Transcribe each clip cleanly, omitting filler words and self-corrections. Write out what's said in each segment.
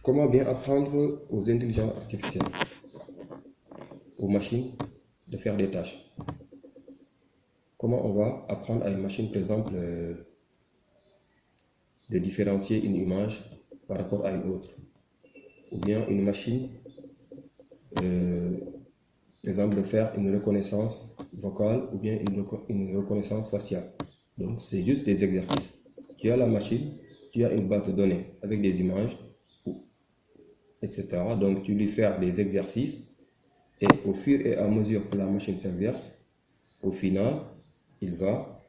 Comment bien apprendre aux intelligences artificielles, aux machines, de faire des tâches? Comment on va apprendre à une machine, par exemple, de différencier une image par rapport à une autre? Ou bien une machine, par exemple, de faire une reconnaissance vocale ou bien une reconnaissance faciale. Donc, c'est juste des exercices. Tu as la machine, tu as une base de données avec des images, etc. Donc, tu lui fais des exercices et au fur et à mesure que la machine s'exerce, au final, il va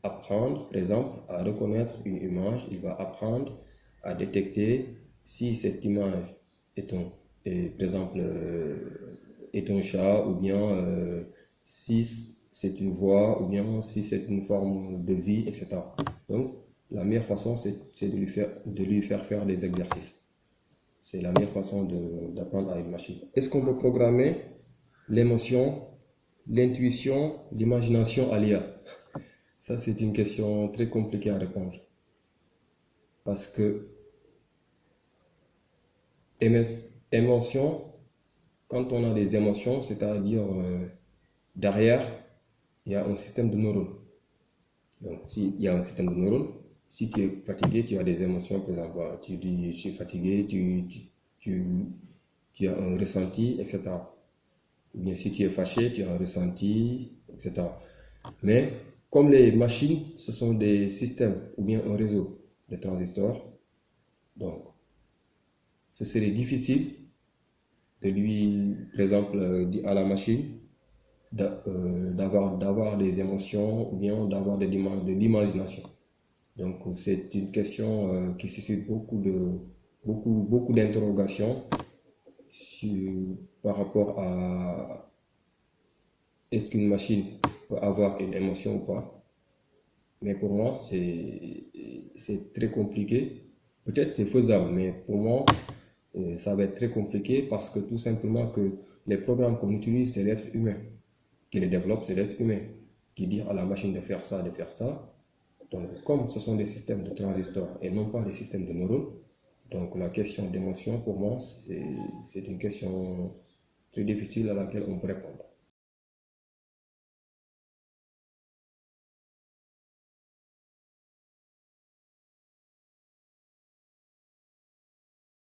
apprendre, par exemple, à reconnaître une image, il va apprendre à détecter si cette image est par exemple, est un chat, ou bien si c'est une voix, ou bien si c'est une forme de vie, etc. Donc, la meilleure façon, c'est de lui faire des exercices. C'est la meilleure façon d'apprendre à une machine. Est-ce qu'on peut programmer l'émotion, l'intuition, l'imagination à l'IA? Ça, c'est une question très compliquée à répondre. Parce que émotion, quand on a des émotions, c'est-à-dire derrière, il y a un système de neurones. Donc, s'il y a un système de neurones, si tu es fatigué, tu as des émotions, par exemple, tu dis je suis fatigué, tu as un ressenti, etc. Ou bien si tu es fâché, tu as un ressenti, etc. Mais comme les machines, ce sont des systèmes ou bien un réseau de transistors, donc ce serait difficile de lui, par exemple, dire à la machine d'avoir des émotions ou bien d'avoir de l'imagination. Donc c'est une question qui suscite beaucoup d'interrogations par rapport à est-ce qu'une machine peut avoir une émotion ou pas. Mais pour moi, c'est très compliqué. Peut-être c'est faisable, mais pour moi, ça va être très compliqué parce que tout simplement que les programmes qu'on utilise, c'est l'être humain qui les développe, c'est l'être humain qui dit à la machine de faire ça, de faire ça. Donc, comme ce sont des systèmes de transistors et non pas des systèmes de neurones, donc la question d'émotion, pour moi, c'est une question très difficile à laquelle on peut répondre.